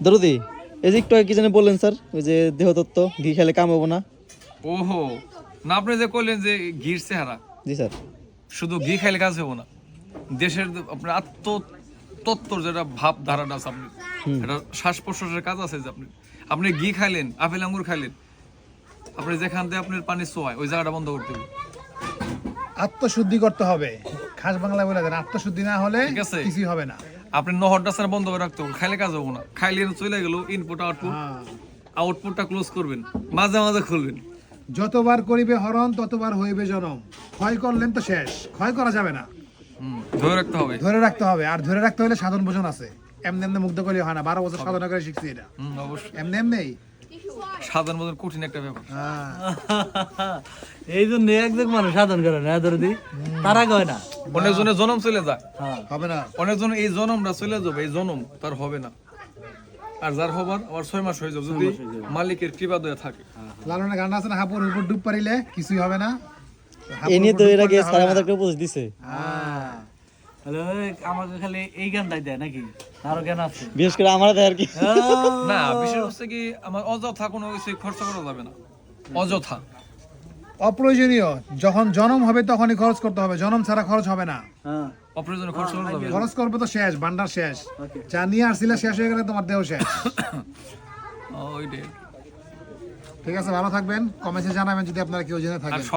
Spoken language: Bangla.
দরদি এই যে একটু আগে কি জানি বললেন স্যার, ওই যে দেহতত্ত্ব ঘি খেলে কাম হবো না। ওহো, না আপনি যে কইলেন যে ঘির চেহারা, জি স্যার। শুধু ঘি খাইলে কাজ হবে না। দেশের আপনার আত্মতত্ত্বর যেটা ভাব ধারাটা আছে আপনি, এটা শ্বাস প্রশ্বাসের কাজ আছে যে আপনি আপনি ঘি খাইলেন, আপেল আঙ্গুর খাইলেন, আপনি যেখান থেকে আপনার পানি সোয়ায় ওই জায়গাটা বন্ধ করতে হবে। আত্মশুদ্ধি করতে হবে, খাস বাংলা বলে দেন, আত্মশুদ্ধি না হলে ঠিক আছে। কিছুই হবে না। আপনি নহরটা স্যার বন্ধ করে রাখতে হবে, খাইলে কাজ হবে না। খাইলে চলে গেল ইনপুট আউটপুট, আউটপুটটা ক্লোজ করবেন, মাঝে মাঝে খুলবেন। যতবার করিবে হরণ ততবার হইবে জনম। ক্ষয় করলেন তো শেষ, ক্ষয় করা যাবে না, ধরে রাখতে হবে। ধরে রাখতে হবে। আর ধরে রাখতে হলে সাধন ভোজন আছে, এমনি এমনি মুগ্ধ করলে হয় না। 12 বছর সাধনা করে শিখছি এটা, অবশ্যই এমনি এমনি। সাধারণ মতন কঠিন একটা ব্যাপার। এই জন্য একজন মানুষ সাধন করে না দরদি, তারা কয় না অনেকজনের জনম চলে যায়, হবে না। অনেকজন এই জনমটা চলে যাবে, এই জনম তার হবে না। আর যার হবার আবার 6 মাস হয়ে যাবে যদি মালিকের কৃপা দয়া থাকে। লালনের গান আছে না, হাপুর উপর ডুব পারিলে কিছুই হবে না। এ নিয়ে তো এর আগে স্যার আমাদের একটা উপদেশ দিছে, হ্যালো আমাকে খালি এই গানটাই দেয় নাকি, আরো গান আছে বিশেষ করে আমার আর কি। না, বিষয় হচ্ছে কি আমার অযথা কোনো কিছু খরচ করা যাবে না, অযথা। অপ্রয়োজনীয় যখন জন্ম হবে তখনই খরচ করতে হবে, জন্ম ছাড়া খরচ হবে না। হ্যাঁ অপ্রয়োজনীয় খরচ করা যাবে না। খরচ করবে তো শেষ, ভান্ডার শেষ। যা নিয়ে আসছিলে শেষ হয়ে গেলে তোমার দেহ শেষ। ওইটাই। ঠিক আছে, ভালো থাকবেন, কমেন্টে জানাবেন যদি আপনারা কেউ জেনে থাকেন।